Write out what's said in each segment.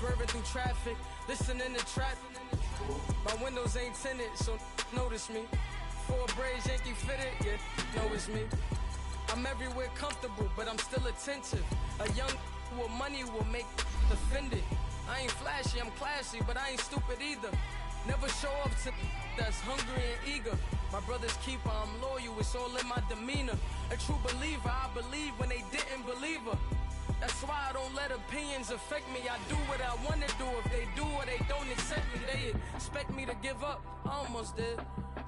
swerving through traffic, listening to trap. My windows ain't tinted, so notice me. Four braids, Yankee fitted, yeah, know it's me. I'm everywhere comfortable, but I'm still attentive. A young with money will make offended. I ain't flashy, I'm classy, but I ain't stupid either. Never show up to that's hungry and eager. My brother's keeper, I'm loyal, it's all in my demeanor. A true believer, I believe when they didn't believe her. That's why I don't let opinions affect me. I do what I want to do. If they do or they don't accept me, they expect me to give up. I almost did.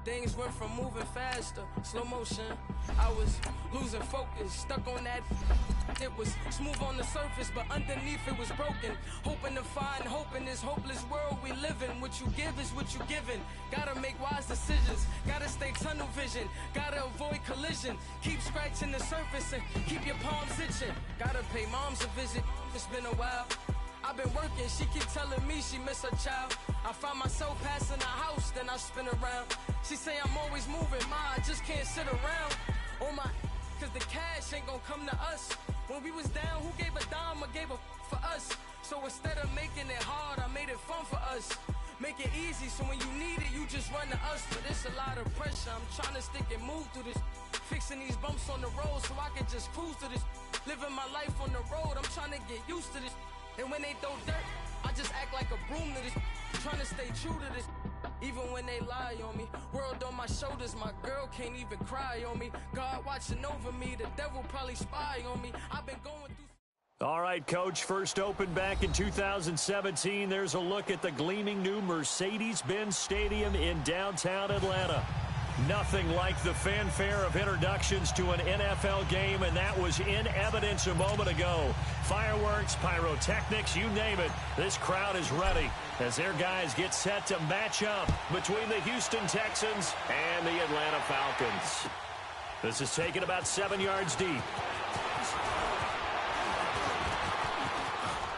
Things went from moving faster, slow motion. I was losing focus, stuck on that. It was smooth on the surface, but underneath it was broken. Hoping to find hope in this hopeless world we live in. What you give is what you given. Gotta make wise decisions. Gotta stay tunnel vision. Gotta avoid collision. Keep scratching the surface and keep your palms itching. Gotta pay moms a visit. It's been a while. I've been working, she keep telling me she miss her child. I find myself passing the house, then I spin around. She say I'm always moving, ma, I just can't sit around. Oh my, cause the cash ain't gonna come to us. When we was down, who gave a dime or gave a for us? So instead of making it hard, I made it fun for us. Make it easy, so when you need it, you just run to us. But it's a lot of pressure, I'm trying to stick and move through this. Fixing these bumps on the road so I can just cruise to this. Living my life on the road, I'm trying to get used to this. And when they throw dirt, I just act like a broom to this. Trying to stay true to this, even when they lie on me. World on my shoulders, my girl can't even cry on me. God watching over me, the devil probably spy on me. I've been going through... All right, Coach, first opened back in 2017. There's a look at the gleaming new Mercedes-Benz Stadium in downtown Atlanta. Nothing like the fanfare of introductions to an NFL game, and that was in evidence a moment ago. Fireworks, pyrotechnics, you name it. This crowd is ready as their guys get set to match up between the Houston Texans and the Atlanta Falcons. This is taken about 7 yards deep.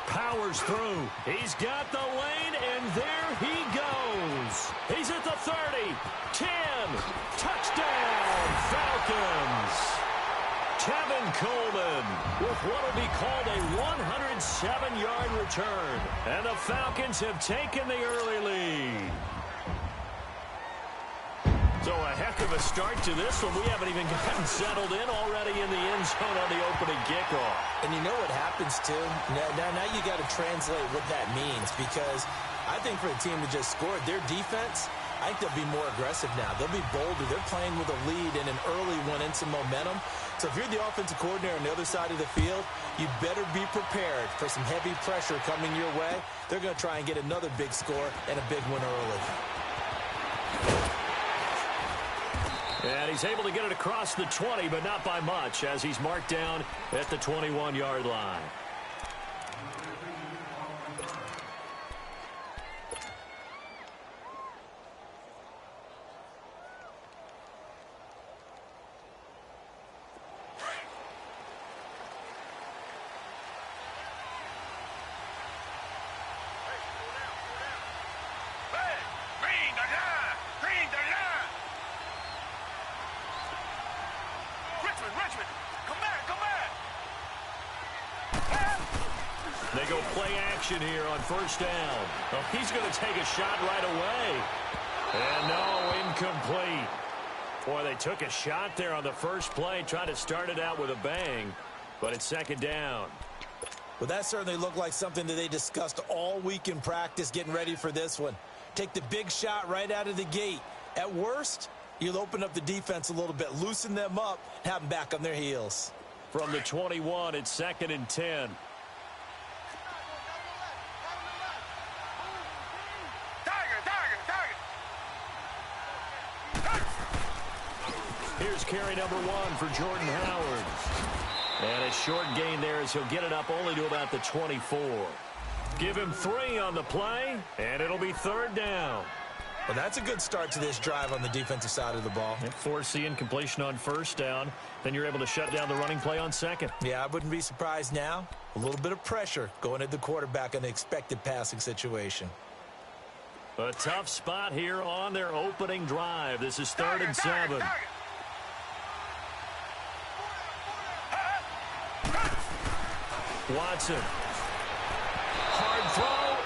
Powers through. He's got the lane, and there he goes. He's at the 30, 10, touchdown, Falcons. Tevin Coleman with what will be called a 107-yard return. And the Falcons have taken the early lead. So a heck of a start to this one. We haven't even gotten settled in already in the end zone on the opening kickoff. And you know what happens, too? Now you got to translate what that means, because I think for a team to just score their defense, I think they'll be more aggressive now. They'll be bolder. They're playing with a lead and an early one and some momentum. So if you're the offensive coordinator on the other side of the field, you better be prepared for some heavy pressure coming your way. They're going to try and get another big score and a big one early. And he's able to get it across the 20, but not by much, as he's marked down at the 21-yard line. They go play action here on first down. Oh, he's going to take a shot right away. And no, incomplete. Boy, they took a shot there on the first play, tried to start it out with a bang, but it's second down. Well, that certainly looked like something that they discussed all week in practice getting ready for this one. Take the big shot right out of the gate. At worst, you'll open up the defense a little bit, loosen them up, have them back on their heels. From the 21, it's second and 10. Here's carry number 1 for Jordan Howard. And a short gain there as he'll get it up only to about the 24. Give him 3 on the play, and it'll be third down. Well, that's a good start to this drive on the defensive side of the ball. Force the incompletion on first down. Then you're able to shut down the running play on second. Yeah, I wouldn't be surprised now. A little bit of pressure going at the quarterback in the expected passing situation. A tough spot here on their opening drive. This is third and 7. Watson. Hard throw.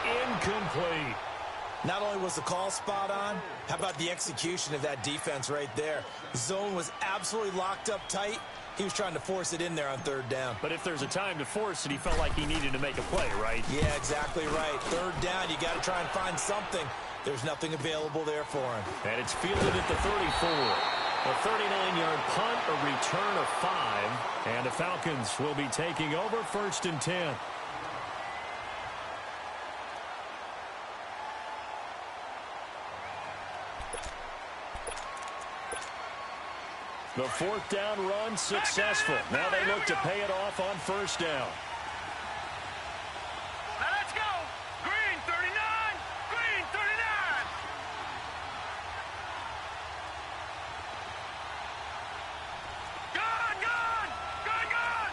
Not only was the call spot on, how about the execution of that defense right there? Zone was absolutely locked up tight. He was trying to force it in there on third down. But if there's a time to force it, he felt like he needed to make a play, right? Yeah, exactly right. Third down, you got to try and find something. There's nothing available there for him. And it's fielded at the 34. A 39-yard punt, a return of 5. And the Falcons will be taking over 1st and 10. The 4th down run successful. Now they look to pay it off on 1st down. Now let's go. Green 39. Green 39. Gone, gone. Gone, gone.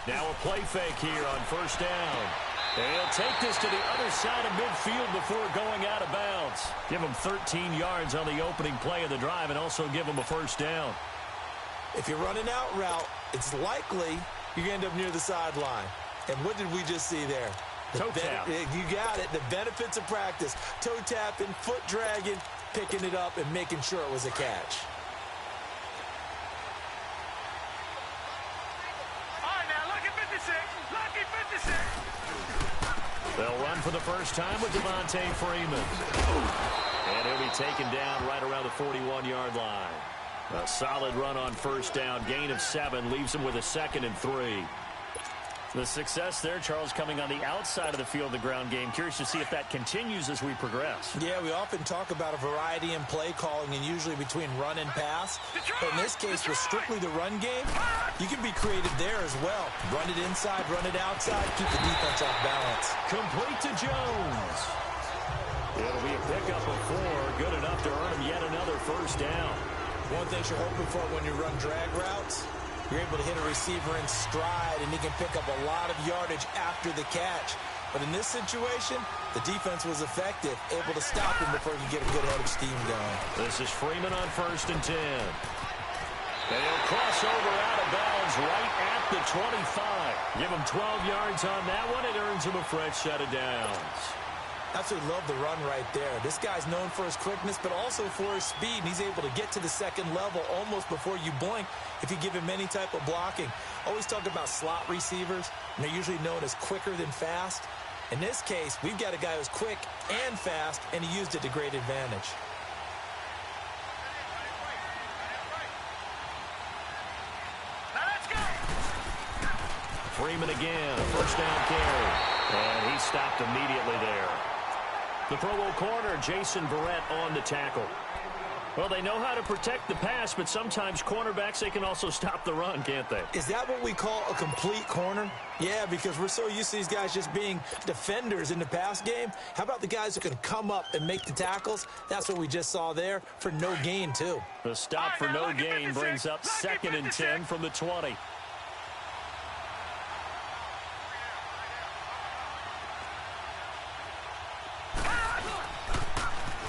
Now a play fake here on 1st down. And he'll take this to the other side of midfield before going out of bounds. Give him 13 yards on the opening play of the drive and also give him a 1st down. If you're running out route, it's likely you're going to end up near the sideline. And what did we just see there? Toe tap. You got it. The benefits of practice. Toe tapping, foot dragging, picking it up, and making sure it was a catch. All right, now, lucky 56. Lucky 56. They'll run for the first time with Devontae Freeman. And he'll be taken down right around the 41-yard line. A solid run on 1st down. Gain of 7 leaves him with a 2nd and 3. The success there, Charles, coming on the outside of the field, the ground game. Curious to see if that continues as we progress. Yeah, we often talk about a variety in play calling and usually between run and pass. But in this case, with strictly the run game, you can be creative there as well. Run it inside, run it outside, keep the defense off balance. Complete to Jones. It'll be a pickup of 4, good enough to earn him yet another 1st down. One thing you're hoping for when you run drag routes, you're able to hit a receiver in stride, and he can pick up a lot of yardage after the catch. But in this situation, the defense was effective, able to stop him before he could get a good head of steam going. This is Freeman on 1st and 10. They'll cross over out of bounds right at the 25. Give him 12 yards on that one. It earns him a fresh set of downs. Absolutely love the run right there. This guy's known for his quickness, but also for his speed. And he's able to get to the 2nd level almost before you blink if you give him any type of blocking. Always talk about slot receivers, and they're usually known as quicker than fast. In this case, we've got a guy who's quick and fast, and he used it to great advantage. Now let's go. Freeman again, 1st down carry. And he stopped immediately there. The Pro Bowl corner, Jason Verrett, on the tackle. Well, they know how to protect the pass, but sometimes cornerbacks, they can also stop the run, can't they? Is that what we call a complete corner? Yeah, because we're so used to these guys just being defenders in the pass game. How about the guys who can come up and make the tackles? That's what we just saw there for no gain, too. The stop for no gain brings up 2nd and 10 from the 20.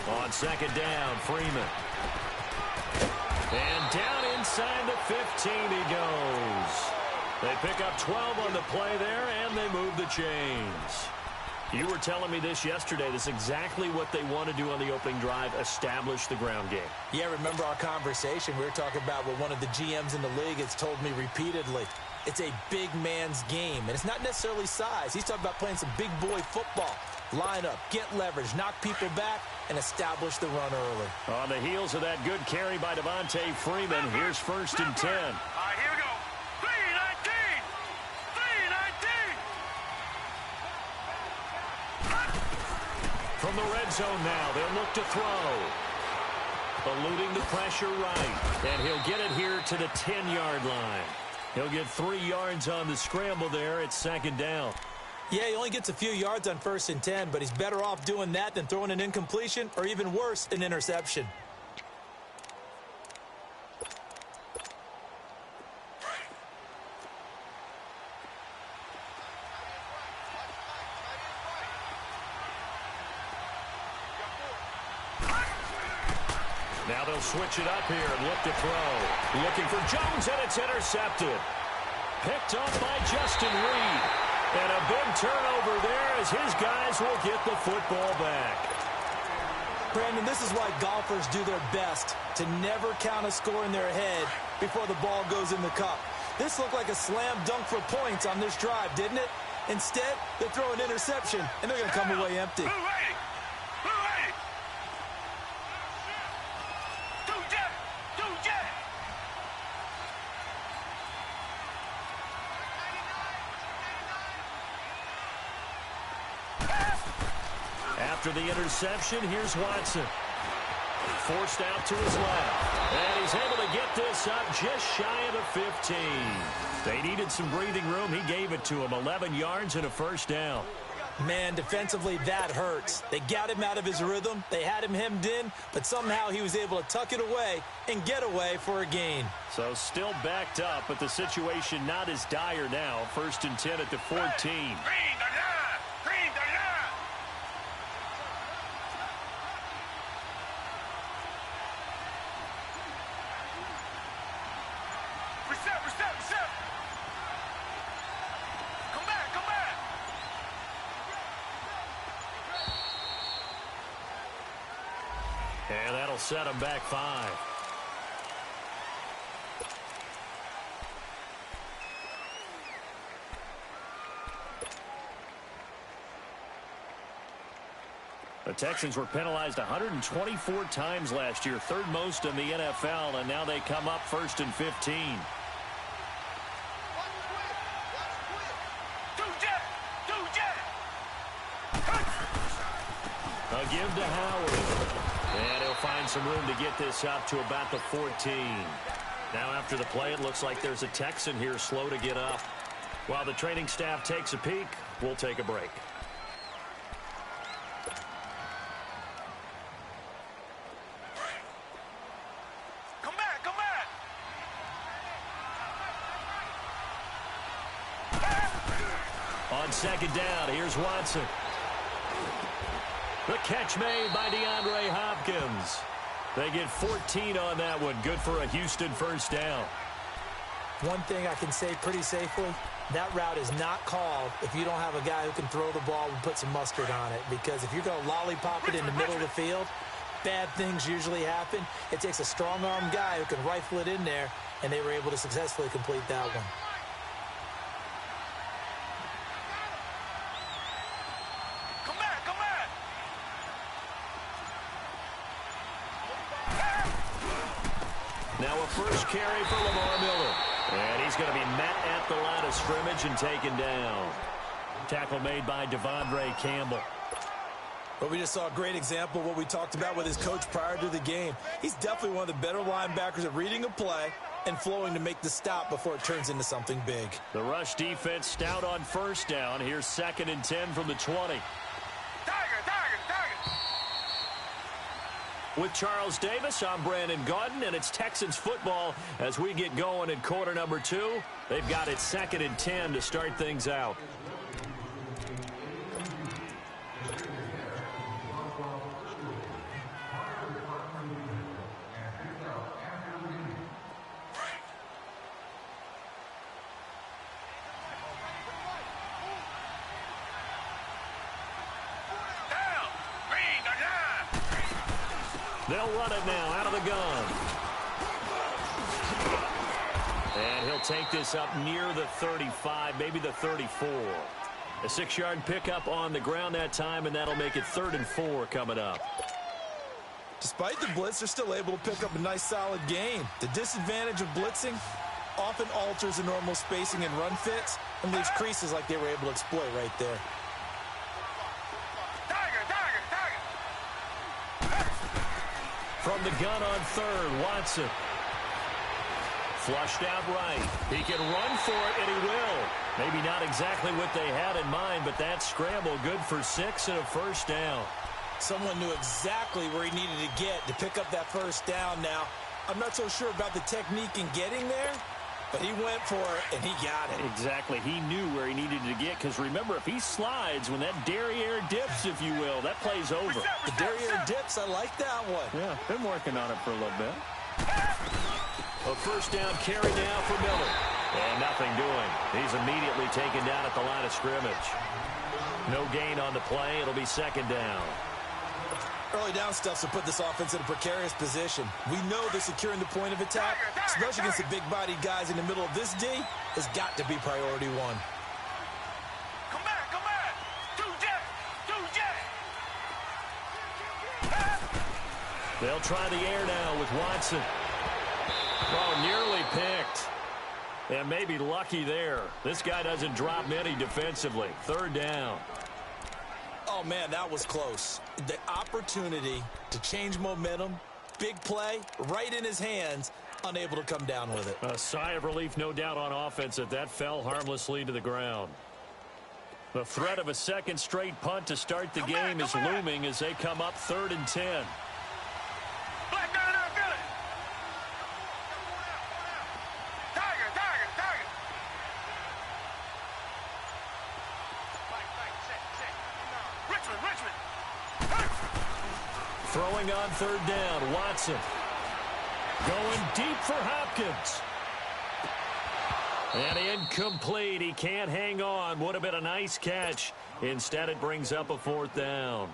On 2nd down, Freeman. And down inside the 15 he goes. They pick up 12 on the play there, and they move the chains. You were telling me this yesterday. This is exactly what they want to do on the opening drive, establish the ground game. Yeah, remember our conversation? We were talking about what one of the GMs in the league has told me repeatedly. It's a big man's game, and it's not necessarily size. He's talking about playing some big boy football. Line up, get leverage, knock people back, and establish the run early. On the heels of that good carry by Devontae Freeman, here's 1st and 10. All right, here we go. 319. 319. From the red zone now, they'll look to throw. Eluding the pressure right, and he'll get it here to the 10-yard line. He'll get 3 yards on the scramble there at 2nd down. Yeah, he only gets a few yards on 1st and 10, but he's better off doing that than throwing an incompletion or even worse, an interception. Now they'll switch it up here and look to throw. Looking for Jones, and it's intercepted. Picked off by Justin Reed. And a big turnover there as as his guys will get the football back. Brandon, this is why golfers do their best to never count a score in their head before the ball goes in the cup. This looked like a slam dunk for points on this drive, didn't it? Instead, they throw an interception, and they're going to come away empty. After the interception, here's Watson. Forced out to his left. And he's able to get this up just shy of the 15. They needed some breathing room. He gave it to him. 11 yards and a first down. Man, defensively, that hurts. They got him out of his rhythm. They had him hemmed in, but somehow he was able to tuck it away and get away for a gain. So still backed up, but the situation not as dire now. 1st and 10 at the 14. And that'll set him back 5. The Texans were penalized 124 times last year, 3rd most in the NFL, and now they come up 1st and 15. A give to Howard. And he'll find some room to get this up to about the 14. Now after the play, it looks like there's a Texan here slow to get up. While the training staff takes a peek, we'll take a break. On 2nd down, here's Watson. The catch made by DeAndre Hopkins. They get 14 on that one. Good for a Houston first down. One thing I can say pretty safely, that route is not called if you don't have a guy who can throw the ball and put some mustard on it. Because if you're going to lollipop it in the middle of the field, bad things usually happen. It takes a strong-armed guy who can rifle it in there, and they were able to successfully complete that one. Now a first carry for Lamar Miller. And he's going to be met at the line of scrimmage and taken down. Tackle made by Devondre Campbell. But we just saw a great example of what we talked about with his coach prior to the game. He's definitely one of the better linebackers at reading a play and flowing to make the stop before it turns into something big. The rush defense stout on 1st down. Here's 2nd and 10 from the 20. With Charles Davis, I'm Brandon Gaudin, and it's Texans football as we get going in quarter number 2. They've got it 2nd and 10 to start things out. They'll run it now out of the gun. And he'll take this up near the 35, maybe the 34. A 6-yard pickup on the ground that time, and that'll make it 3rd and 4 coming up. Despite the blitz, they're still able to pick up a nice solid gain. The disadvantage of blitzing often alters the normal spacing and run fits and leaves creases like they were able to exploit right there. From the gun on 3rd, Watson. Flushed out right. He can run for it, and he will. Maybe not exactly what they had in mind, but that scramble good for 6 and a first down. Someone knew exactly where he needed to get to pick up that first down now. I'm not so sure about the technique in getting there, but he went for it, and he got it. Exactly. He knew where he needed to get, because remember, if he slides, when that derriere dips, if you will, that play's over. The derriere dips, I like that one. Yeah, been working on it for a little bit. A first down carry now for Miller. And nothing doing. He's immediately taken down at the line of scrimmage. No gain on the play. It'll be second down. Early down stuff will put this offense in a precarious position. We know they're securing the point of attack, especially against the big-bodied guys in the middle of this D. Has got to be priority one. Come back. 2 jet. They'll try the air now with Watson. Oh, nearly picked. And maybe lucky there. This guy doesn't drop many defensively. Third down. Oh, man, that was close. The opportunity to change momentum, big play, right in his hands, unable to come down with it. A sigh of relief, no doubt, on offense that fell harmlessly to the ground. The threat of a second straight punt to start the game is looming as they come up 3rd and 10. Black down there, feel it. Tiger. Richmond. Throwing on 3rd down, Watson. Going deep for Hopkins. And incomplete. He can't hang on. Would have been a nice catch. Instead, it brings up a 4th down.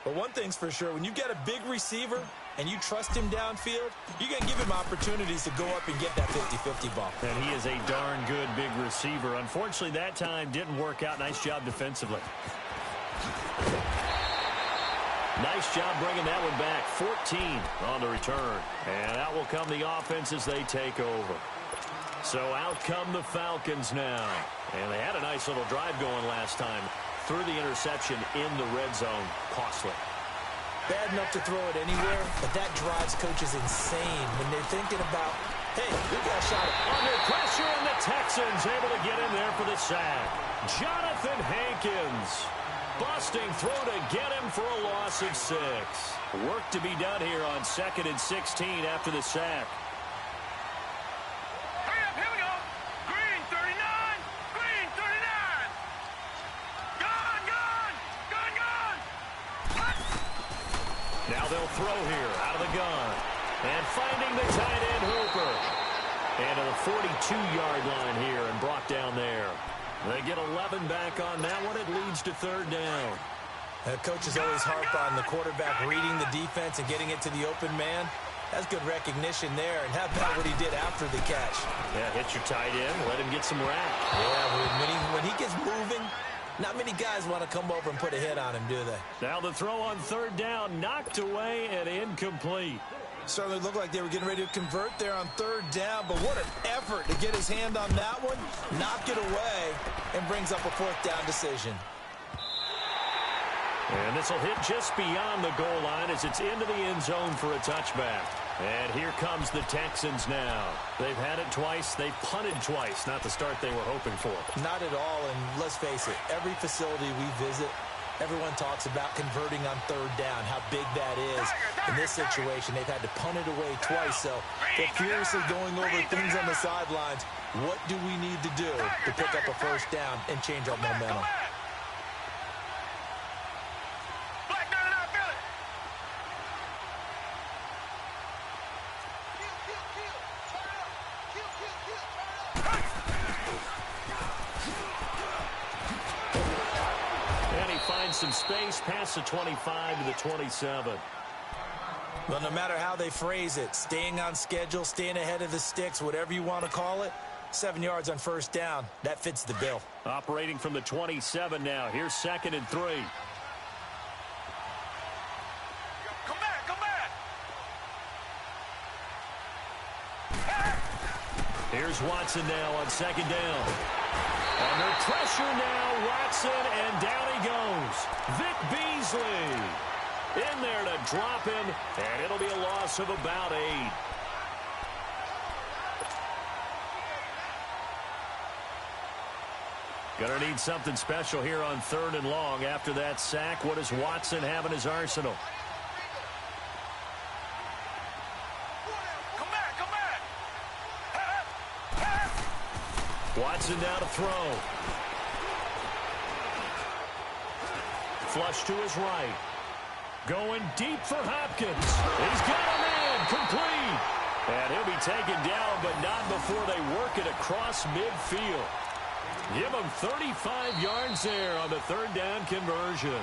But one thing's for sure, when you get a big receiver and you trust him downfield, you're going to give him opportunities to go up and get that 50-50 ball. And he is a darn good big receiver. Unfortunately, that time didn't work out. Nice job defensively. Nice job bringing that one back. 14 on the return. And out will come the offense as they take over. So out come the Falcons now. And they had a nice little drive going last time. Threw the interception in the red zone. Costly. Bad enough to throw it anywhere, but that drives coaches insane when they're thinking about, hey, we got a shot. Under pressure, and the Texans able to get in there for the sack. Jonathan Hankins busting through to get him for a loss of 6. Work to be done here on 2nd and 16 after the sack. Hurry up, here we go. Green 39. Gone. Now they'll throw here out of the gun. And finding the tight end Hooper. And to the 42-yard line here and brought down there. They get 11 back on that one. It leads to 3rd down. Coaches always harp on the quarterback reading the defense and getting it to the open man. That's good recognition there. And how about what he did after the catch? Yeah, hit your tight end. Let him get some rap. Yeah, when he gets moving, not many guys want to come over and put a hit on him, do they? Now the throw on 3rd down, knocked away and incomplete. Certainly looked like they were getting ready to convert there on 3rd down, but what an effort to get his hand on that one, knock it away, and brings up a 4th down decision. And this will hit just beyond the goal line as it's into the end zone for a touchback. And here comes the Texans now. They've had it twice. They've punted twice. Not the start they were hoping for. Not at all, and let's face it, every facility we visit, everyone talks about converting on 3rd down, how big that is. In this situation, they've had to punt it away twice, so they're furiously going over things on the sidelines. What do we need to do to pick up a 1st down and change our momentum? Some space past the 25 to the 27. Well, no matter how they phrase it, staying on schedule, staying ahead of the sticks, whatever you want to call it, 7 yards on 1st down, that fits the bill. Operating from the 27 now. Here's 2nd and 3. Come back. Here's Watson now on 2nd down. Under pressure now, Watson, and down he goes. Vic Beasley in there to drop him, and it'll be a loss of about 8. Gonna need something special here on 3rd and long. After that sack, what does Watson have in his arsenal? Watson now to throw. Flush to his right. Going deep for Hopkins. He's got a man. Complete. And he'll be taken down, but not before they work it across midfield. Give them 35 yards there on the third down conversion.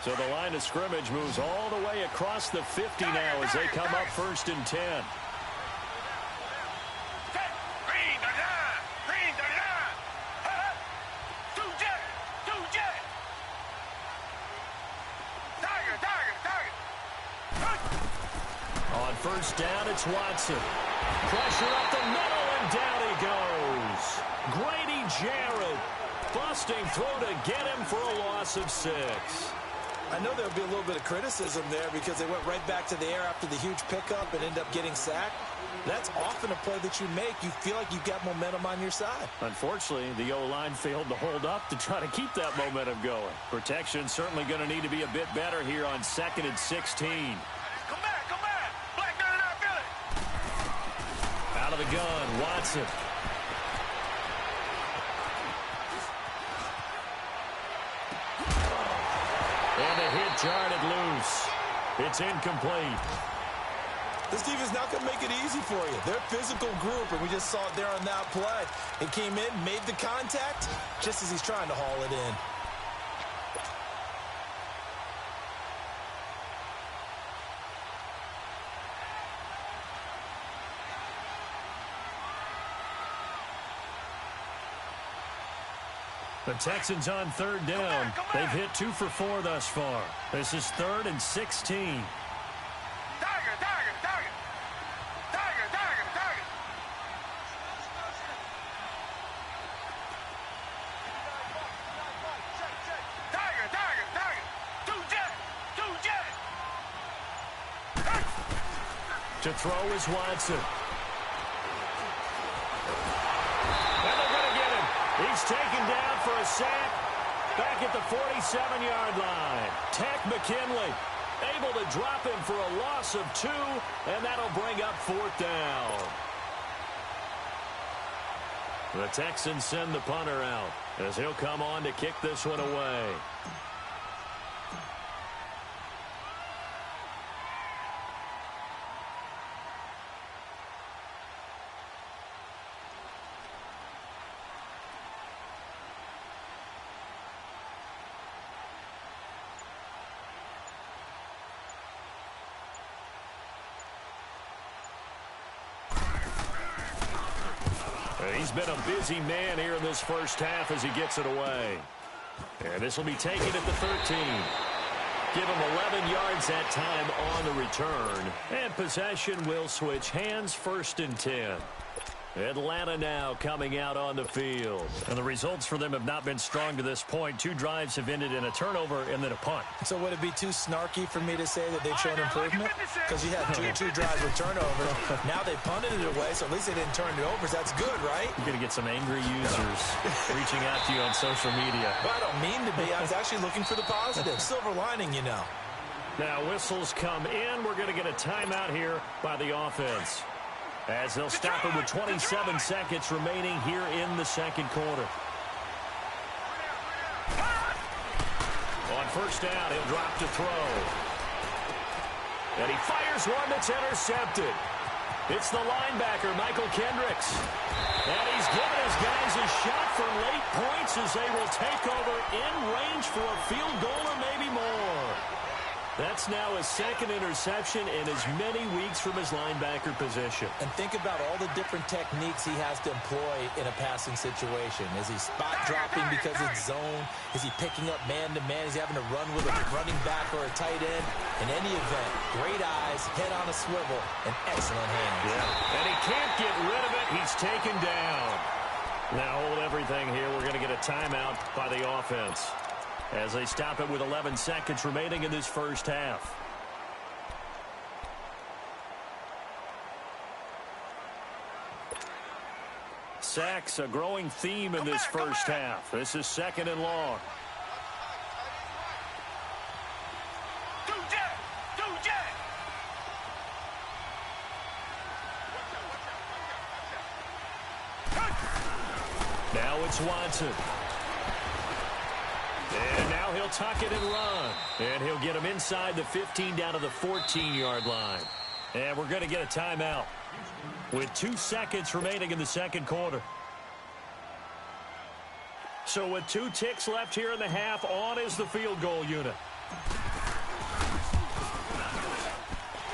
So the line of scrimmage moves all the way across the 50 now as they come up 1st and 10. Green, 39. Green, 39. Two jet. Tiger. On 1st down, it's Watson. Pressure up the middle, and down he goes. Grady Jarrett busting through to get him for a loss of 6. I know there'll be a little bit of criticism there because they went right back to the air after the huge pickup and end up getting sacked. That's often a play that you make. You feel like you've got momentum on your side. Unfortunately, the O-line failed to hold up to try to keep that momentum going. Protection certainly going to need to be a bit better here on 2nd and 16. Come back. Black 99 Philly. Out of the gun, Watson. And a hit jarred loose. It's incomplete. This defense not going to make it easy for you. They're a physical group, and we just saw it there on that play. It came in, made the contact, just as he's trying to haul it in. The Texans on 3rd down. They've hit 2 for 4 thus far. This is 3rd and 16. Tiger. Two jet. To throw is Watson. He's taken down for a sack back at the 47-yard line. Tech McKinley able to drop him for a loss of 2, and that'll bring up 4th down. The Texans send the punter out as he'll come on to kick this one away. He's been a busy man here in this first half as he gets it away. And this will be taken at the 13. Give him 11 yards that time on the return. And possession will switch hands, 1st and 10. Atlanta now coming out on the field. And the results for them have not been strong to this point. 2 drives have ended in a turnover and then a punt. So would it be too snarky for me to say that they've shown improvement? Because you had two drives with turnovers. Now they punted it away, so at least they didn't turn it over. So that's good, right? You're going to get some angry users reaching out to you on social media. Well, I don't mean to be. I was actually looking for the positive. Silver lining, you know. Now whistles come in. We're going to get a timeout here by the offense, as they'll stop it with 27 seconds remaining here in the second quarter. On 1st down, he'll drop to throw. And he fires one that's intercepted. It's the linebacker, Michael Kendricks. And he's given his guys a shot for late points as they will take over in range for a field goal or maybe more. That's now his 2nd interception in as many weeks from his linebacker position. And think about all the different techniques he has to employ in a passing situation. Is he spot dropping because it's zone? Is he picking up man-to-man? Is he having to run with a running back or a tight end? In any event, great eyes, head on a swivel, and excellent hands. Yeah, and he can't get rid of it. He's taken down. Now hold everything here. We're going to get a timeout by the offense, as they stop it with 11 seconds remaining in this first half. Sacks, a growing theme in this first half. This is 2nd and long. Two jet. Now it's Watson. And now he'll tuck it and run. And he'll get him inside the 15 down to the 14-yard line. And we're going to get a timeout with 2 seconds remaining in the second quarter. So with 2 ticks left here in the half, on is the field goal unit.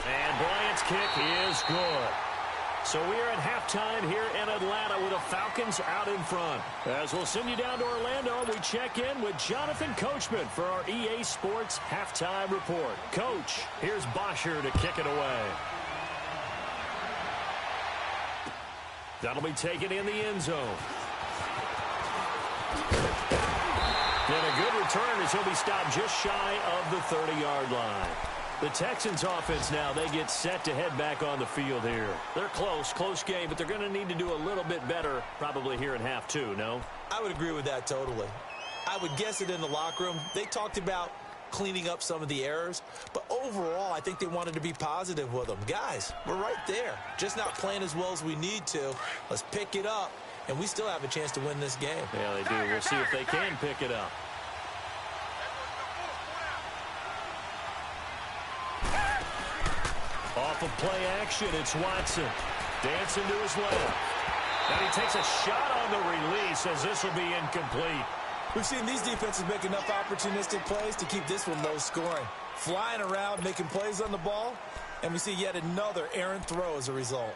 And Bryant's kick is good. So we are at halftime here in Atlanta with the Falcons out in front. As we'll send you down to Orlando, we check in with Jonathan Coachman for our EA Sports Halftime Report. Coach, here's Bosher to kick it away. That'll be taken in the end zone. And a good return as he'll be stopped just shy of the 30-yard line. The Texans offense now, they get set to head back on the field here. They're close game, but they're going to need to do a little bit better probably here in half 2, no? I would agree with that totally. I would guess it in the locker room. They talked about cleaning up some of the errors, but overall, I think they wanted to be positive with them. Guys, we're right there. Just not playing as well as we need to. Let's pick it up, and we still have a chance to win this game. Yeah, they do. We'll see if they can pick it up. Off of play action, it's Watson. Dancing to his left. And he takes a shot on the release as this will be incomplete. We've seen these defenses make enough opportunistic plays to keep this one low scoring. Flying around, making plays on the ball, and we see yet another errant throw as a result.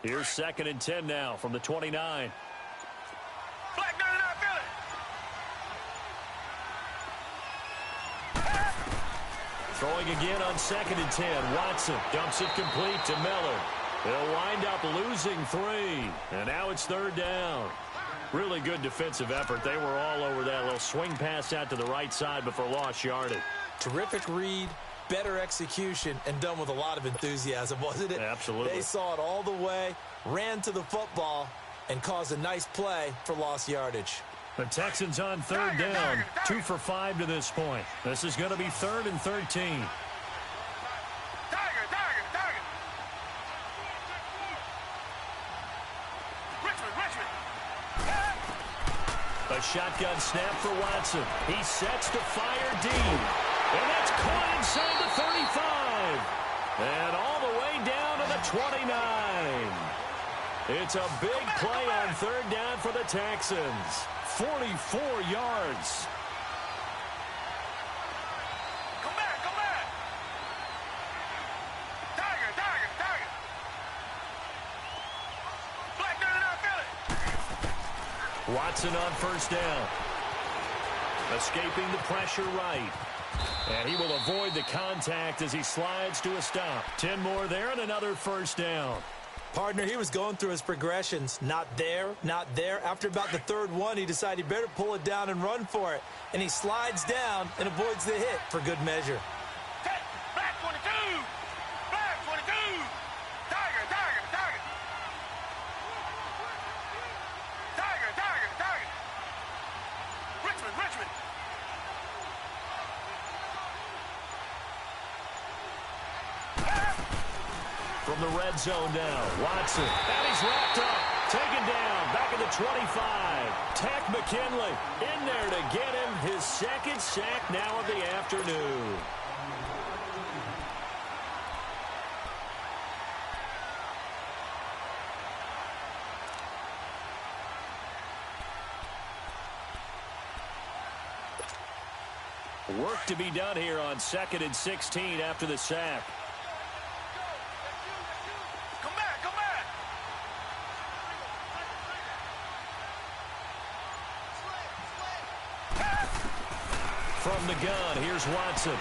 Here's 2nd and 10 now from the 29. Black 99 Philly. Throwing again on 2nd and 10. Watson dumps it complete to Miller. They'll wind up losing 3. And now it's 3rd down. Really good defensive effort. They were all over that little swing pass out to the right side before lost yardage. Terrific read, better execution, and done with a lot of enthusiasm, wasn't it? Absolutely. They saw it all the way, ran to the football, and caused a nice play for lost yardage. The Texans on 3rd down, 2 for 5 to this point. This is going to be 3rd and 13. A shotgun snap for Watson. He sets to fire deep. And that's caught inside the 35. And all the way down to the 29. It's a big play on 3rd down for the Texans. 44 yards. Come back. Tiger. Black 99 Philly. Watson on 1st down. Escaping the pressure right. And he will avoid the contact as he slides to a stop. 10 more there and another 1st down. Partner, he was going through his progressions. Not there. After about the 3rd one, he decided he better pull it down and run for it. And he slides down and avoids the hit for good measure. Black 22. Black 22. Tiger. Richmond. From the red zone now, Watson. And he's wrapped up. Taken down. Back at the 25. Tack McKinley in there to get him his 2nd sack now of the afternoon. Work to be done here on 2nd and 16 after the sack. Come back. From the gun, here's Watson.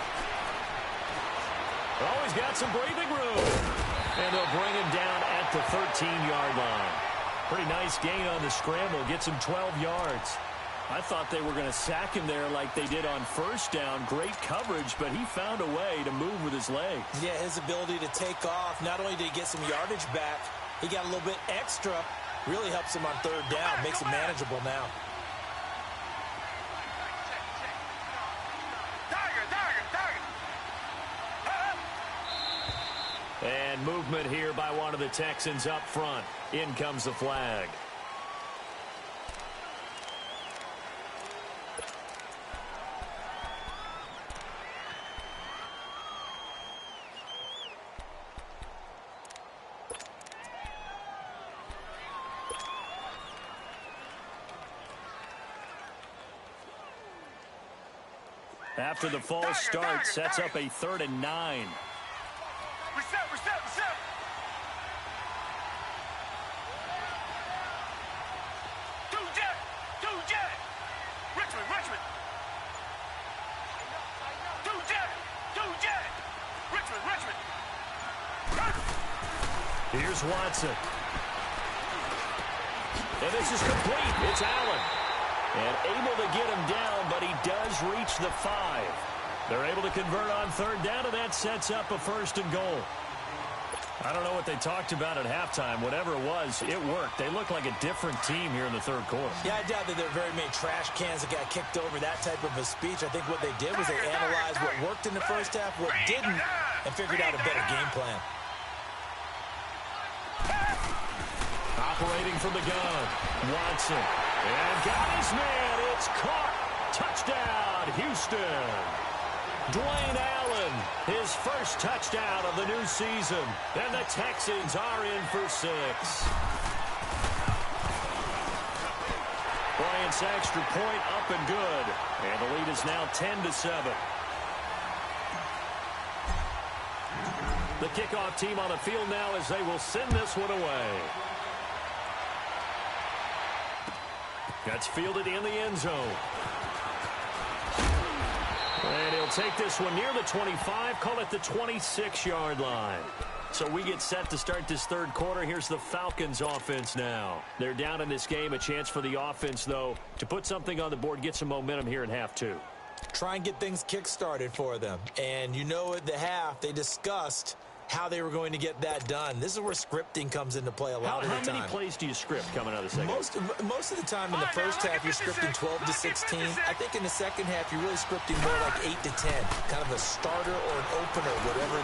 He's got some breathing room. And they'll bring him down at the 13-yard line. Pretty nice gain on the scramble. Gets him 12 yards. I thought they were going to sack him there like they did on 1st down. Great coverage, but he found a way to move with his legs. Yeah, his ability to take off. Not only did he get some yardage back, He got a little bit extra. Really helps him on third down. Makes it manageable now. And movement here by one of the Texans up front. In comes the flag. After the false start, sets up a 3rd and 9. Reset. Two jet. Richmond. Two jet. Richmond. Here's Watson. And this is complete. It's Allen. And able to get him down, but he does reach the 5. They're able to convert on 3rd down, and that sets up a 1st and goal. I don't know what they talked about at halftime. Whatever it was, it worked. They look like a different team here in the 3rd quarter. Yeah, I doubt that there are very many trash cans that got kicked over, that type of a speech. I think what they did was they analyzed what worked in the first half, what didn't, and figured out a better game plan. Operating from the gun, Watson. And got his man. It's caught. Touchdown, Houston. Dwayne Allen, his first touchdown of the new season. And the Texans are in for 6. Bryant's extra point up and good. And the lead is now 10-7. The kickoff team on the field now as they will send this one away. That's fielded in the end zone. And he'll take this one near the 25, call it the 26-yard line. So we get set to start this 3rd quarter. Here's the Falcons offense now. They're down in this game. A chance for the offense, though, to put something on the board, get some momentum here in half 2. Try and get things kick-started for them. And you know at the half, they discussed how they were going to get that done. This is where scripting comes into play a lot of the time. How many plays do you script coming out of the second? Most of the time in the first half, you're scripting 12 to 16. I think in the second half, you're really scripting more like 8 to 10. Kind of a starter or an opener, whatever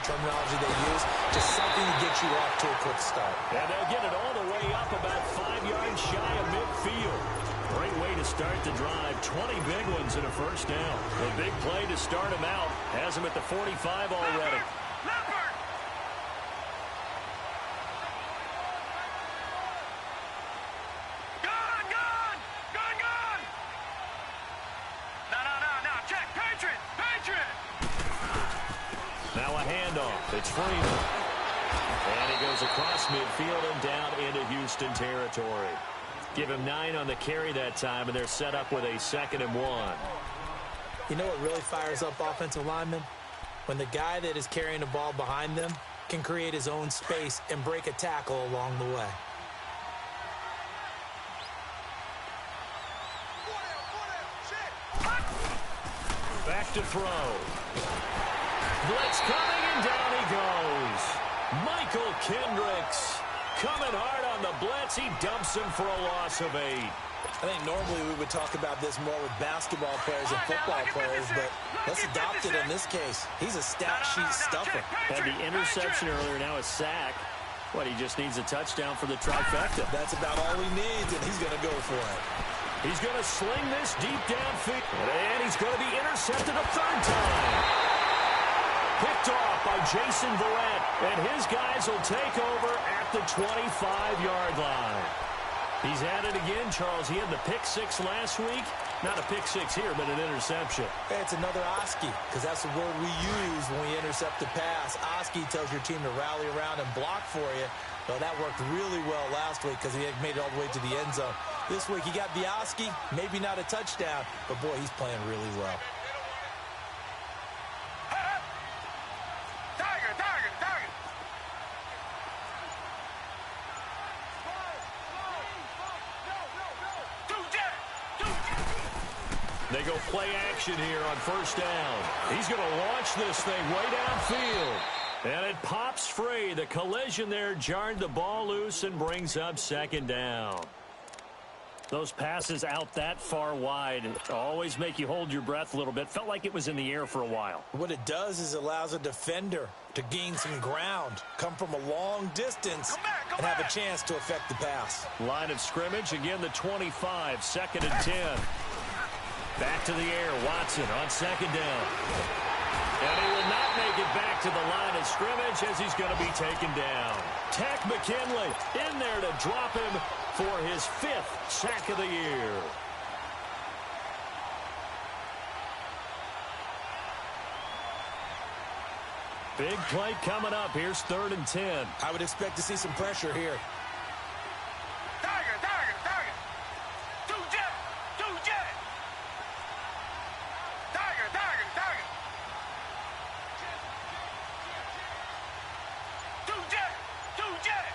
terminology they use. Just something to get you off to a quick start. And they'll get it all the way up about 5 yards shy of midfield. Great way to start the drive. 20 big ones in a first down. A big play to start him out. Has him at the 45 already. Leopard! Gun! No, check, Patriot! Now a handoff. It's Freeman. And he goes across midfield and down into Houston territory. Give him 9 on the carry that time, and they're set up with a 2nd and 1. You know what really fires up offensive linemen? When the guy that is carrying the ball behind them can create his own space and break a tackle along the way. Back to throw. Blitz coming, and down he goes. Michael Kendricks coming hard on the blitz. He dumps him for a loss of 8. I think normally we would talk about this more with basketball players and football players, but let's adopt it in this case. He's a stat sheet stuffer. Had the interception earlier, now a sack. What, he just needs a touchdown for the trifecta. That's about all he needs, and he's going to go for it. He's going to sling this deep downfield, and he's going to be intercepted a 3rd time. Picked off by Jason Verrett, and his guys will take over at the 25-yard line. He's at it again, Charles. He had the pick 6 last week. Not a pick 6 here, but an interception. Hey, it's another Oski, because that's the word we use when we intercept a pass. Oski tells your team to rally around and block for you. Well, that worked really well last week because he had made it all the way to the end zone. This week he got the Oski, maybe not a touchdown, but boy, he's playing really well. They go play action here on 1st down. He's going to launch this thing way downfield. And it pops free. The collision there jarred the ball loose and brings up second down. Those passes out that far wide always make you hold your breath a little bit. Felt like it was in the air for a while. What it does is allows a defender to gain some ground, come from a long distance, and have a chance to affect the pass. Line of scrimmage, again the 25, 2nd and 10. Back to the air, Watson on second down. And he will not make it back to the line of scrimmage as he's going to be taken down. Tech McKinley in there to drop him for his 5th sack of the year. Big play coming up. Here's 3rd and 10. I would expect to see some pressure here. Tiger, tiger, tiger. Two jet, two jet. Tiger, tiger, tiger. Two jet, two jet.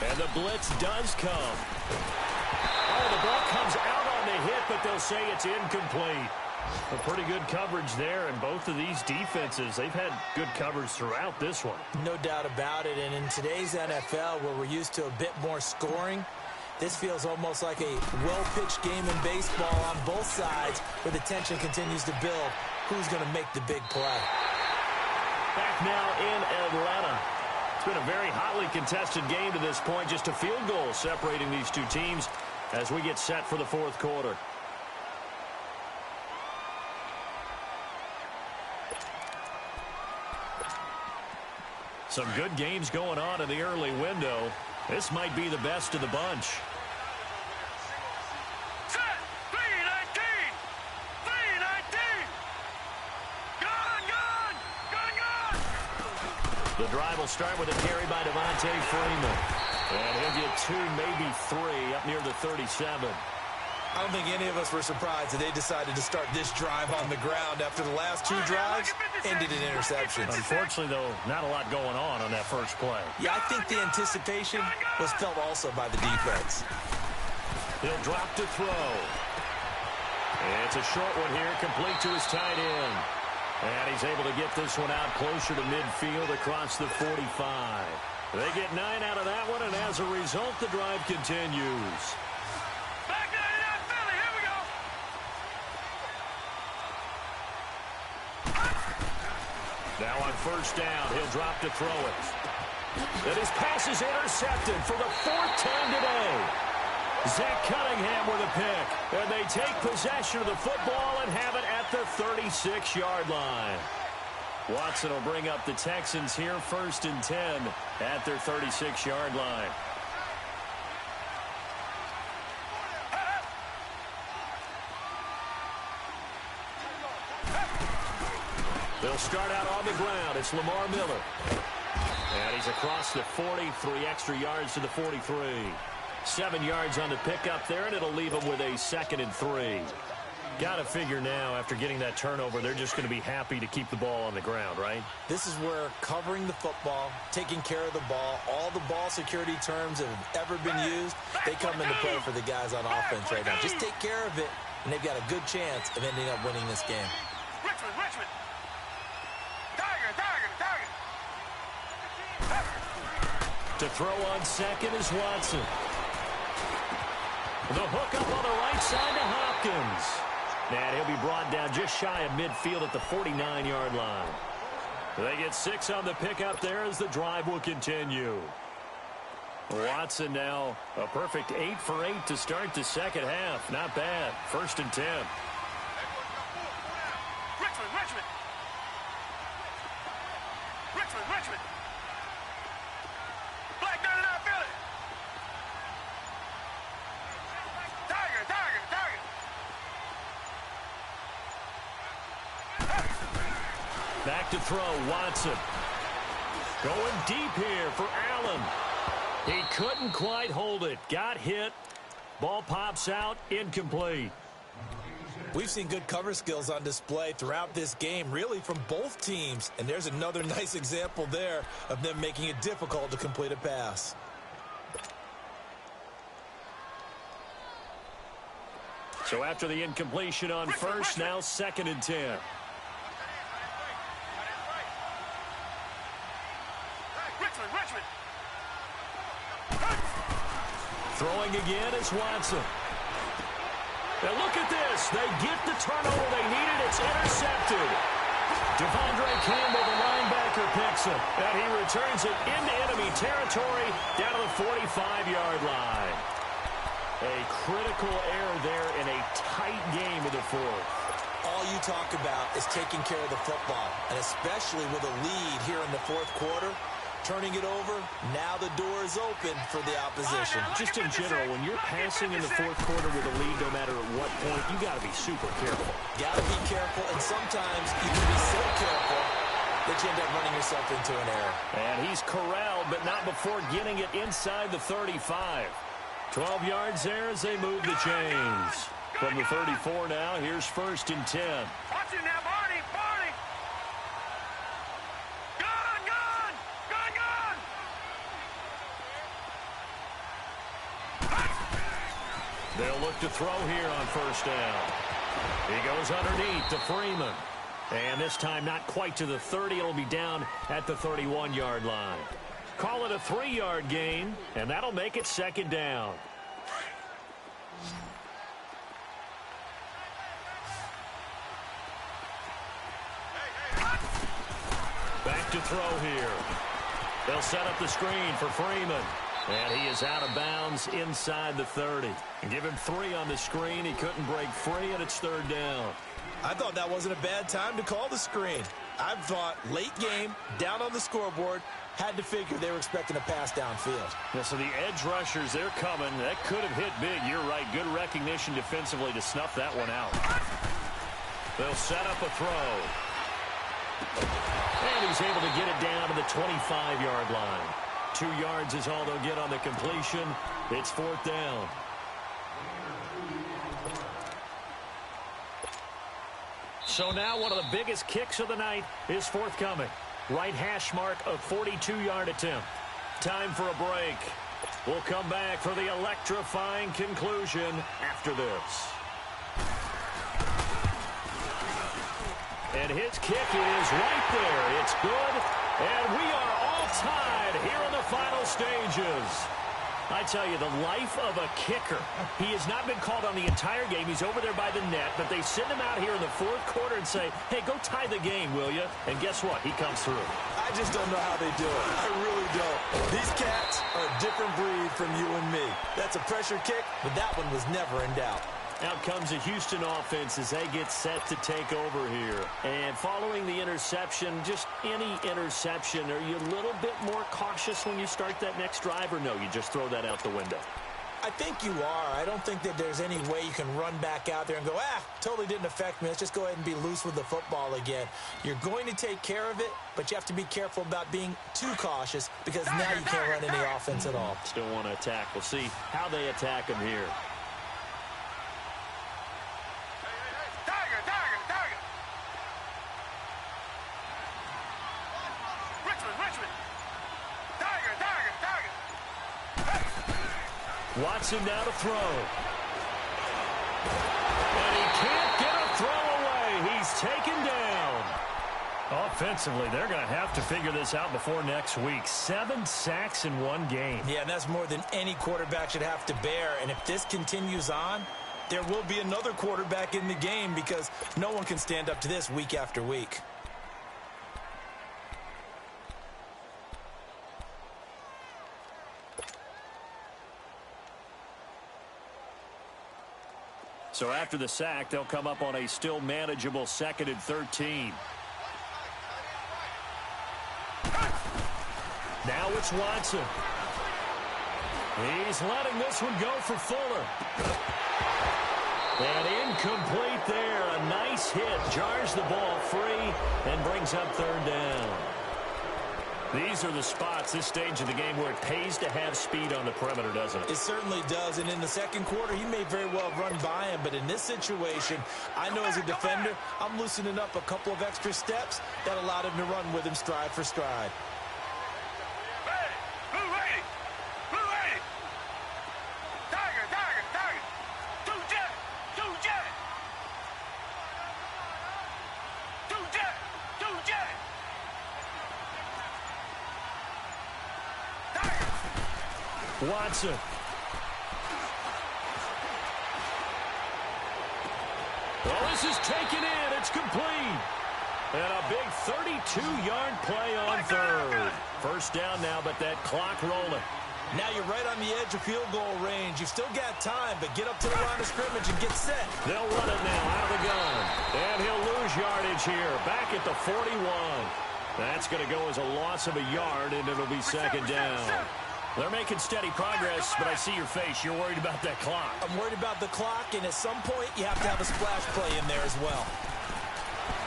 And the blitz does come. Oh, the ball comes out on the hit, but they'll say it's incomplete. A pretty good coverage there, and both of these defenses, they've had good coverage throughout this one. No doubt about it, and in today's NFL, where we're used to a bit more scoring, this feels almost like a well-pitched game in baseball on both sides, where the tension continues to build. Who's going to make the big play? Back now in Atlanta. It's been a very hotly contested game to this point. Just a field goal separating these two teams as we get set for the 4th quarter. Some good games going on in the early window. This might be the best of the bunch. Set, 319, 319. Gun, gun, gun, gun. The drive will start with a carry by Devontae Freeman. And he'll get 2, maybe 3 up near the 37. I don't think any of us were surprised that they decided to start this drive on the ground after the last 2 drives ended in interceptions. Unfortunately, though, not a lot going on that first play. Yeah, I think the anticipation was felt also by the defense. He'll drop to throw. It's a short one here, complete to his tight end. And he's able to get this one out closer to midfield across the 45. They get 9 out of that one, and as a result, the drive continues. Back 99 Philly, here we go. Now on first down, he'll drop to throw it. And his pass is intercepted for the 4th time today. Zach Cunningham with a pick. And they take possession of the football and have it at the 36-yard line. Watson will bring up the Texans here 1st and 10 at their 36-yard line. They'll start out on the ground. It's Lamar Miller. And he's across the 40, 3 extra yards to the 43. 7 yards on the pickup there, and it'll leave him with a 2nd and 3. Got to figure now, after getting that turnover, they're just going to be happy to keep the ball on the ground, right? This is where covering the football, taking care of the ball, all the ball security terms that have ever been used, they come into play for the guys on offense right now. Just take care of it, and they've got a good chance of ending up winning this game. Richmond, Richmond. Tiger, tiger, tiger. To throw on second is Watson. The hook up on the right side to Hopkins. And he'll be brought down just shy of midfield at the 49-yard line. They get 6 on the pickup there as the drive will continue. Watson now a perfect 8 for 8 to start the second half. Not bad. 1st and 10. Richmond, Richmond. Richmond, Richmond. Black 99 Philly. Tiger, tiger, tiger. Back to throw, Watson. Going deep here for Allen. He couldn't quite hold it. Got hit. Ball pops out, incomplete. We've seen good cover skills on display throughout this game, really from both teams. And there's another nice example there of them making it difficult to complete a pass. So after the incompletion on first, now 2nd and 10. Richmond. Throwing again is Watson. And look at this. They get the turnover they needed. It's intercepted. Devondre Campbell, the linebacker, picks it. And he returns it into enemy territory down to the 45-yard line. A critical error there in a tight game of the fourth. All you talk about is taking care of the football, and especially with a lead here in the fourth quarter, turning it over, now the door is open for the opposition. Just in general, when you're passing in the fourth quarter with a lead, no matter at what point, you got to be super careful. Got to be careful, and sometimes you can be so careful that you end up running yourself into an error. And he's corralled, but not before getting it inside the 35. 12 yards there as they move the chains. From the 34 now, here's 1st and 10. Watch it now, Barney. Barney. Gun, gun. Gun, gun. They'll look to throw here on 1st down. He goes underneath to Freeman. And this time not quite to the 30. It'll be down at the 31-yard line. Call it a 3-yard gain, and that'll make it 2nd down. Back to throw here. They'll set up the screen for Freeman. And he is out of bounds inside the 30. And give him 3 on the screen. He couldn't break free, and it's 3rd down. I thought that wasn't a bad time to call the screen. I thought late game, down on the scoreboard, had to figure they were expecting a pass downfield. Yeah, so the edge rushers, they're coming. That could have hit big. You're right. Good recognition defensively to snuff that one out. They'll set up a throw. And he's able to get it down to the 25-yard line. 2 yards is all they'll get on the completion. It's 4th down. So now one of the biggest kicks of the night is forthcoming. Right hash mark, a 42-yard attempt. Time for a break. We'll come back for the electrifying conclusion after this. And his kick is right there. It's good. And we are all tied here in the final stages. I tell you, the life of a kicker. He has not been called on the entire game. He's over there by the net, but they send him out here in the 4th quarter and say, hey, go tie the game, will you? And guess what? He comes through. I just don't know how they do it. I really don't. These cats are a different breed from you and me. That's a pressure kick, but that one was never in doubt. Out comes the Houston offense as they get set to take over here. And following the interception, just any interception, are you a little bit more cautious when you start that next drive, or no, you just throw that out the window? I think you are. I don't think that there's any way you can run back out there and go, totally didn't affect me. Let's just go ahead and be loose with the football again. You're going to take care of it, but you have to be careful about being too cautious because now you can't run any offense at all. Still want to attack. We'll see how they attack him here. Watson now to throw. And he can't get a throw away. He's taken down. Offensively, they're going to have to figure this out before next week. 7 sacks in 1 game. Yeah, and that's more than any quarterback should have to bear. And if this continues on, there will be another quarterback in the game because no one can stand up to this week after week. So after the sack, they'll come up on a still manageable 2nd and 13. Now it's Watson. He's letting this one go for Fuller. And incomplete there. A nice hit. Jars the ball free and brings up 3rd down. These are the spots, this stage of the game, where it pays to have speed on the perimeter, doesn't it? It certainly does, and in the 2nd quarter, he may very well run by him, but in this situation, I know as a defender, I'm loosening up a couple of extra steps that allowed him to run with him stride for stride. Watson. Well, this is taken in. It's complete. And a big 32-yard play on third. First down now, but that clock rolling. Now you're right on the edge of field goal range. You've still got time, but get up to the line of scrimmage and get set. They'll run it now out of the gun. And he'll lose yardage here. Back at the 41. That's going to go as a loss of a yard, and it'll be second down. They're making steady progress, but I see your face. You're worried about that clock. I'm worried about the clock, and at some point, you have to have a splash play in there as well.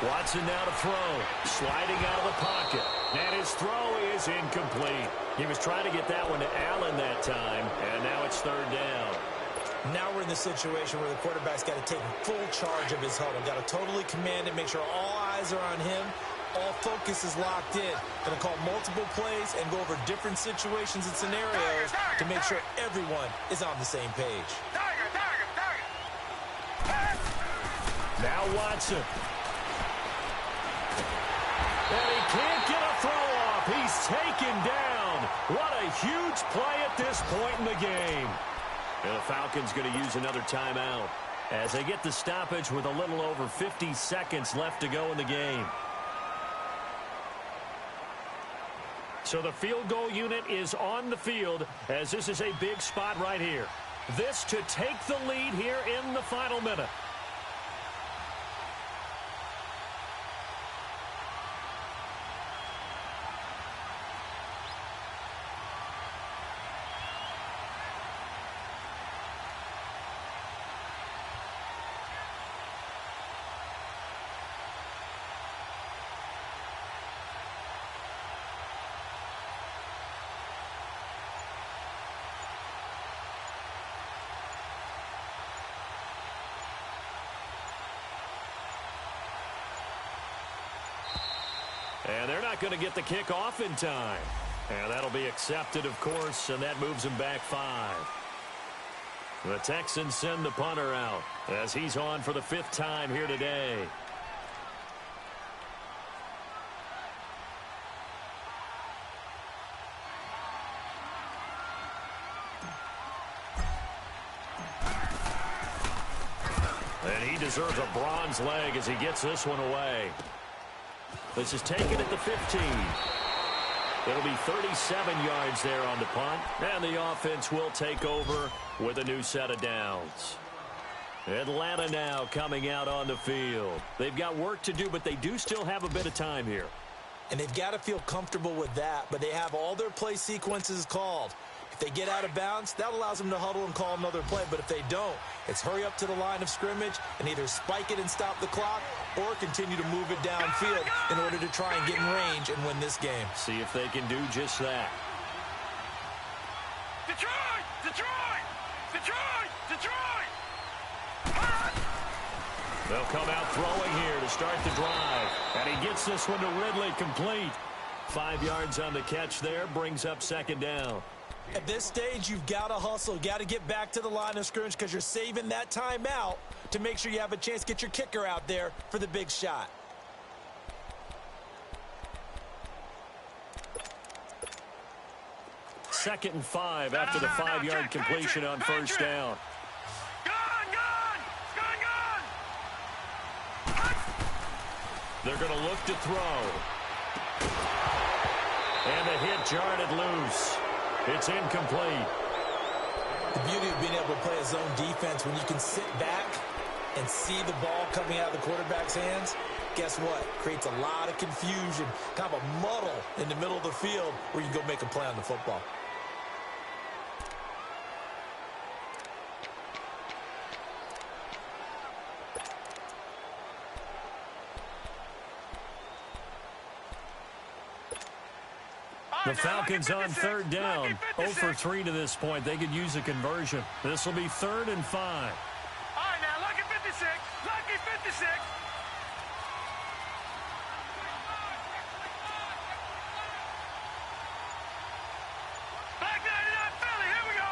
Watson now to throw. Sliding out of the pocket. And his throw is incomplete. He was trying to get that one to Allen that time, and now it's third down. Now we're in the situation where the quarterback's got to take full charge of his huddle. Got to totally command it, make sure all eyes are on him. All focus is locked in. Going to call multiple plays and go over different situations and scenarios to make sure everyone is on the same page. Now Watson. And he can't get a throw off. He's taken down. What a huge play at this point in the game. And the Falcons going to use another timeout as they get the stoppage with a little over 50 seconds left to go in the game. So the field goal unit is on the field as this is a big spot right here. This to take the lead here in the final minute. And they're not going to get the kick off in time. And that'll be accepted, of course, and that moves him back 5. The Texans send the punter out as he's on for the 5th time here today. And he deserves a bronze leg as he gets this one away. This is taken at the 15. It'll be 37 yards there on the punt. And the offense will take over with a new set of downs. Atlanta now coming out on the field. They've got work to do, but they do still have a bit of time here. And they've got to feel comfortable with that, but they have all their play sequences called. If they get out of bounds, that allows them to huddle and call another play. But if they don't, it's hurry up to the line of scrimmage and either spike it and stop the clock or continue to move it downfield in order to try and get in range and win this game. See if they can do just that. Detroit! Detroit! Detroit! Detroit! They'll come out throwing here to start the drive. And he gets this one to Ridley complete. 5 yards on the catch there, brings up second down. At this stage, you've got to hustle. Got to get back to the line of scrimmage because you're saving that timeout to make sure you have a chance to get your kicker out there for the big shot. Second and 5 after the 5-yard completion on first down. They're going to look to throw. And the hit jarred it loose. It's incomplete. The beauty of being able to play a zone defense when you can sit back and see the ball coming out of the quarterback's hands, guess what? Creates a lot of confusion, kind of a muddle in the middle of the field where you can go make a play on the football. The Falcons on third down. 0 for 3 to this point. They could use a conversion. This will be 3rd and 5. All right, now, lucky 56. Lucky 56. Black 99 Philly, here we go.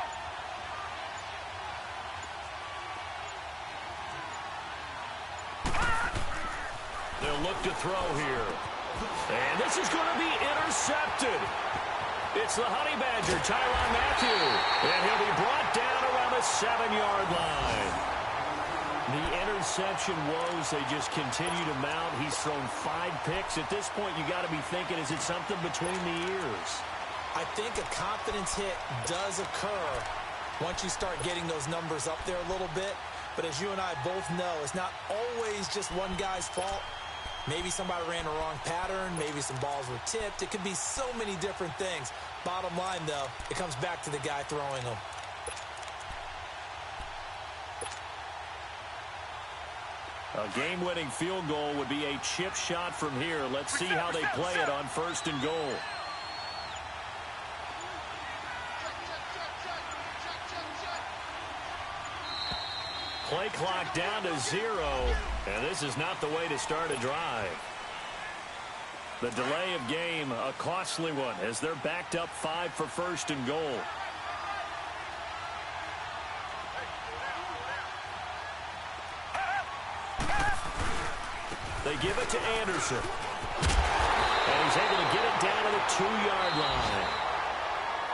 They'll look to throw here. And this is going to be intercepted. It's the Honey Badger, Tyrann Mathieu. And he'll be brought down around the 7-yard line. The interception woes, they just continue to mount. He's thrown 5 picks. At this point, you got to be thinking, is it something between the ears? I think a confidence hit does occur once you start getting those numbers up there a little bit. But as you and I both know, it's not always just one guy's fault. Maybe somebody ran the wrong pattern. Maybe some balls were tipped. It could be so many different things. Bottom line, though, it comes back to the guy throwing them. A game-winning field goal would be a chip shot from here. Let's see how they play it on 1st and goal. Play clock down to 0, and this is not the way to start a drive. The delay of game, a costly one, as they're backed up 5 for 1st and goal. They give it to Anderson. And he's able to get it down to the 2-yard line.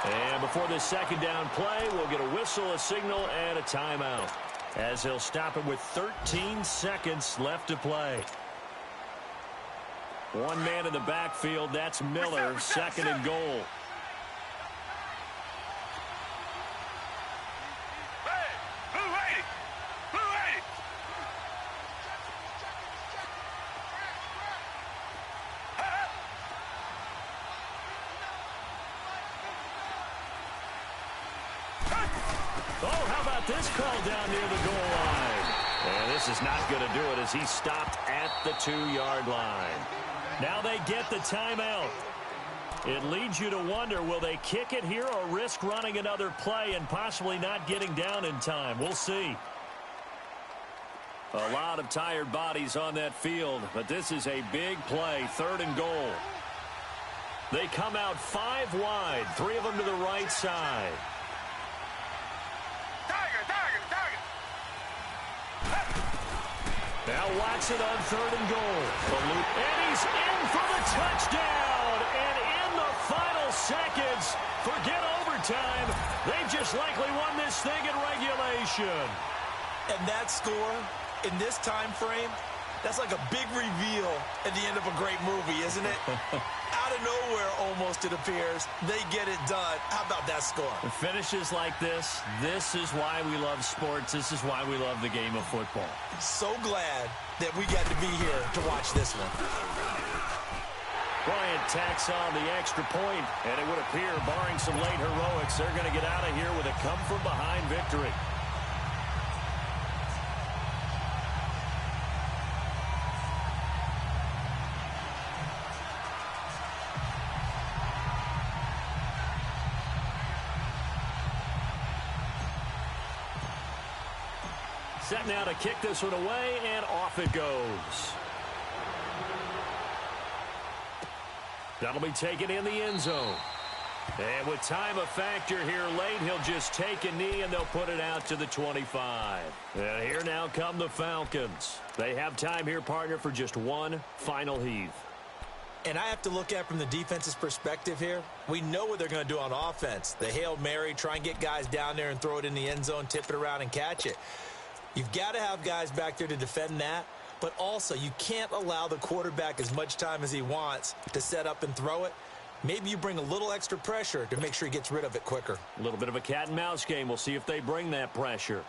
And before this 2nd down play, we'll get a whistle, a signal, and a timeout, as he'll stop it with 13 seconds left to play. One man in the backfield, that's Miller, 2nd and goal. Oh, how about this call down near the goal line? And this is not going to do it as he stopped at the 2-yard line. Now they get the timeout. It leads you to wonder, will they kick it here or risk running another play and possibly not getting down in time? We'll see. A lot of tired bodies on that field, but this is a big play, 3rd and goal. They come out 5 wide, 3 of them to the right side. Now Watson on 3rd and goal. And he's in for the touchdown. And in the final seconds, forget overtime, they've just likely won this thing in regulation. And that score, in this time frame, that's like a big reveal at the end of a great movie, isn't it? Out of nowhere, almost, it appears, they get it done. How about that score? Finishes like this is why we love sports. This is why we love the game of football. So glad that we got to be here to watch this one. Bryant tacks on the extra point, and it would appear, barring some late heroics, they're going to get out of here with a come-from-behind victory. Set now to kick this one away, and off it goes. That'll be taken in the end zone. And with time a factor here late, he'll just take a knee, and they'll put it out to the 25. And here now come the Falcons. They have time here, partner, for just one final heave. And I have to look at it from the defense's perspective here. We know what they're going to do on offense. The Hail Mary, try and get guys down there and throw it in the end zone, tip it around and catch it. You've got to have guys back there to defend that, but also you can't allow the quarterback as much time as he wants to set up and throw it. Maybe you bring a little extra pressure to make sure he gets rid of it quicker. A little bit of a cat and mouse game. We'll see if they bring that pressure.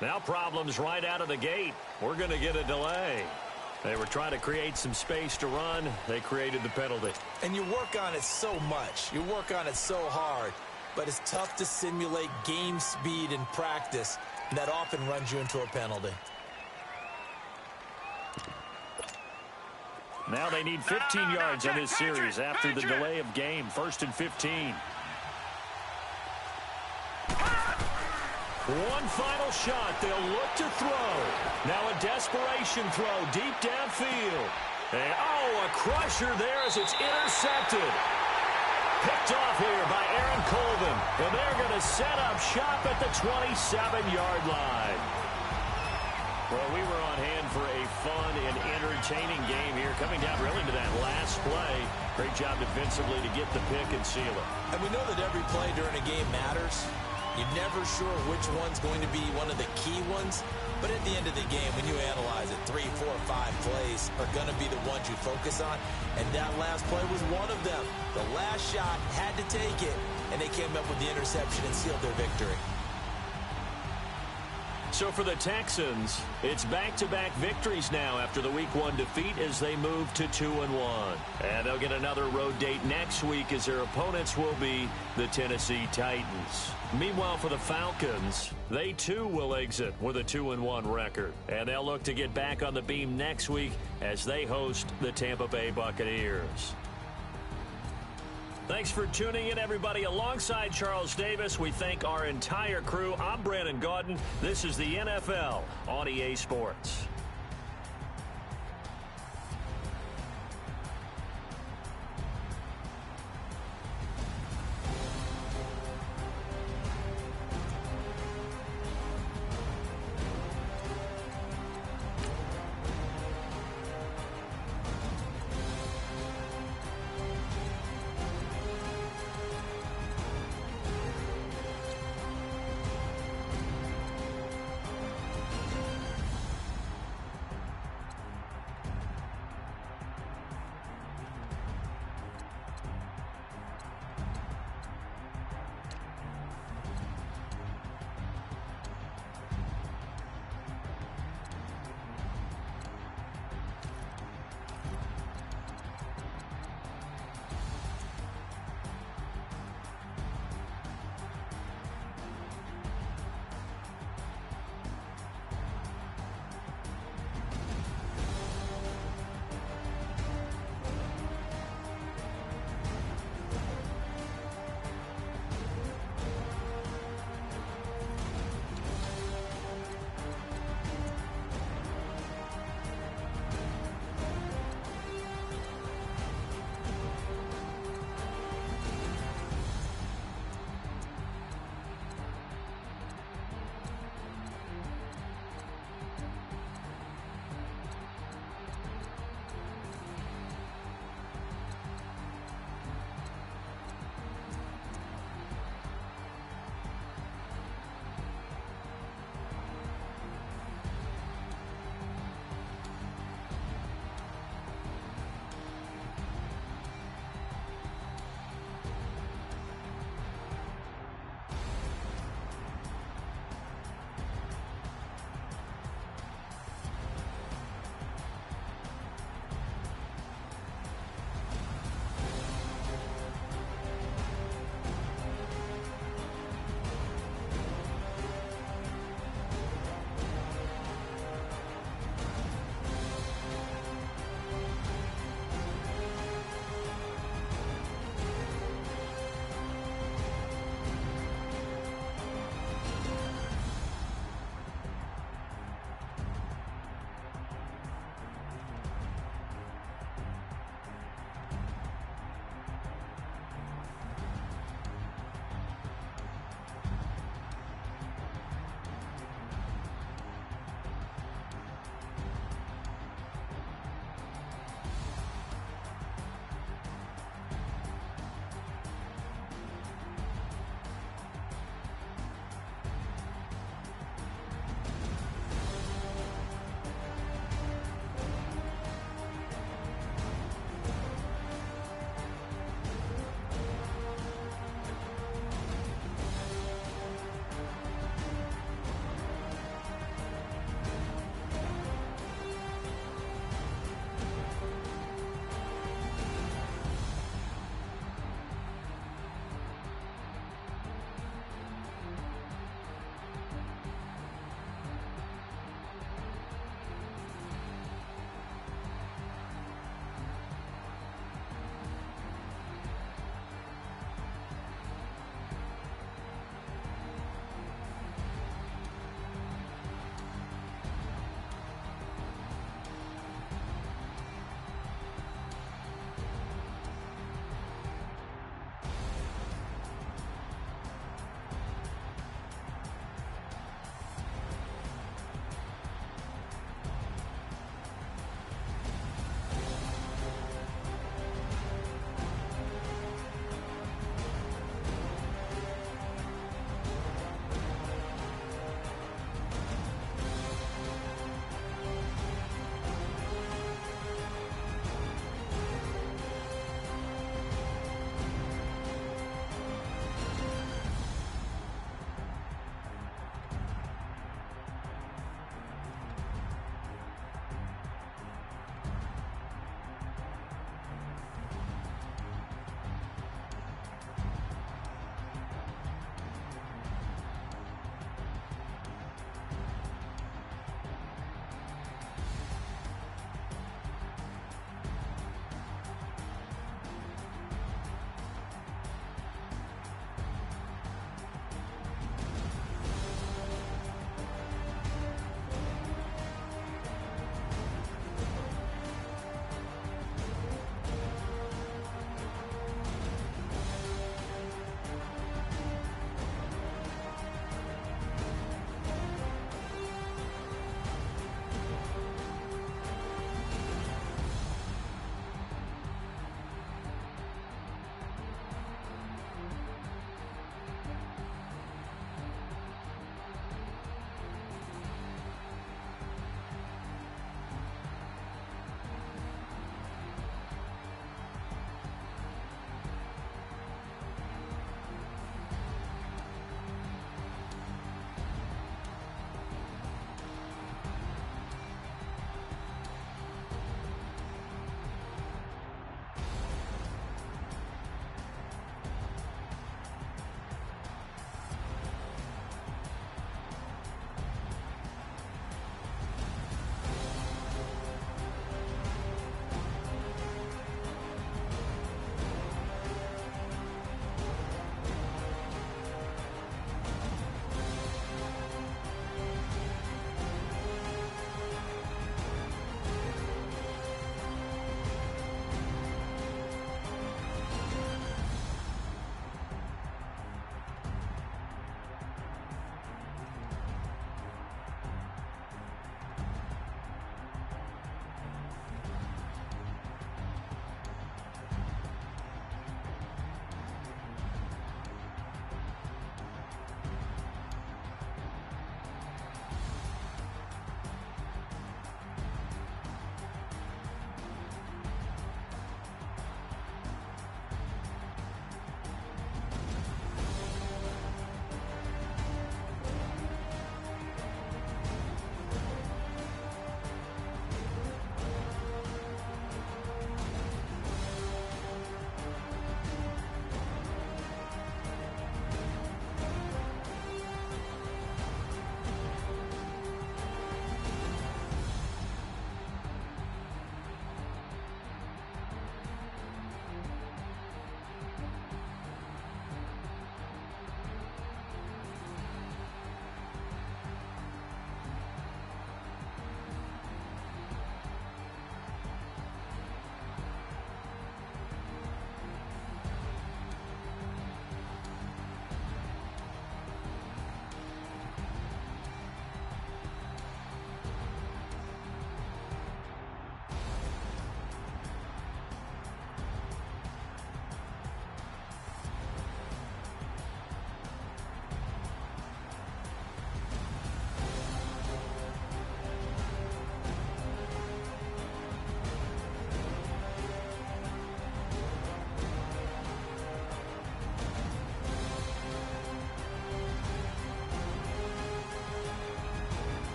Now problems right out of the gate. We're going to get a delay. They were trying to create some space to run. They created the penalty. And you work on it so much. You work on it so hard. But it's tough to simulate game speed in practice. And that often runs you into a penalty. Now they need 15 yards on this series after the delay of game. 1st and 15. One final shot. They'll look to throw. Now a desperation throw deep downfield. And, oh, a crusher there as it's intercepted. Picked off here by Aaron Colvin. And they're going to set up shop at the 27-yard line. Well, we were on hand for a fun and entertaining game here. Coming down really to that last play. Great job defensively to get the pick and seal it. And we know that every play during a game matters. You're never sure which one's going to be one of the key ones. But at the end of the game, when you analyze it, 3, 4, 5 plays are going to be the ones you focus on. And that last play was one of them. The last shot had to take it, and they came up with the interception and sealed their victory. So for the Texans, it's back-to-back victories now after the Week 1 defeat as they move to 2-1. And they'll get another road date next week as their opponents will be the Tennessee Titans. Meanwhile, for the Falcons, they too will exit with a 2-1 record. And they'll look to get back on the beam next week as they host the Tampa Bay Buccaneers. Thanks for tuning in, everybody. Alongside Charles Davis, we thank our entire crew. I'm Brandon Gaudin. This is the NFL on EA Sports.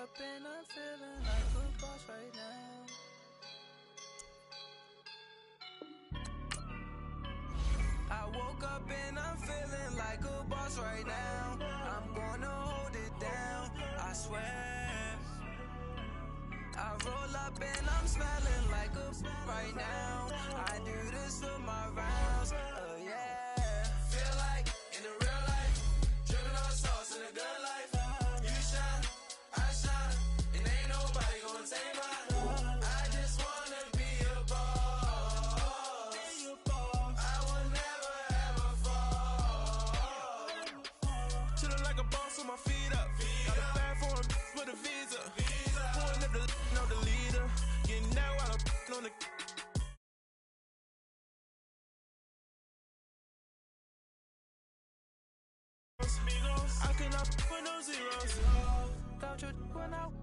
up and I'm feeling like a boss right now. I woke up and I'm feeling like a boss right now. I'm gonna hold it down, I swear. I roll up and I'm smelling like a right now. I do this for my rounds, yeah. Feel like in the real life, dripping on sauce in a good life. You shine, I shine, and ain't nobody gonna take mine. I just wanna be a boss. I will never ever fall. Chillin' like a boss with my feet up. Got a bag for him with a visa. Pulling up the know the leader. Getting out while I'm on the. I cannot put no zeros. Got you when out.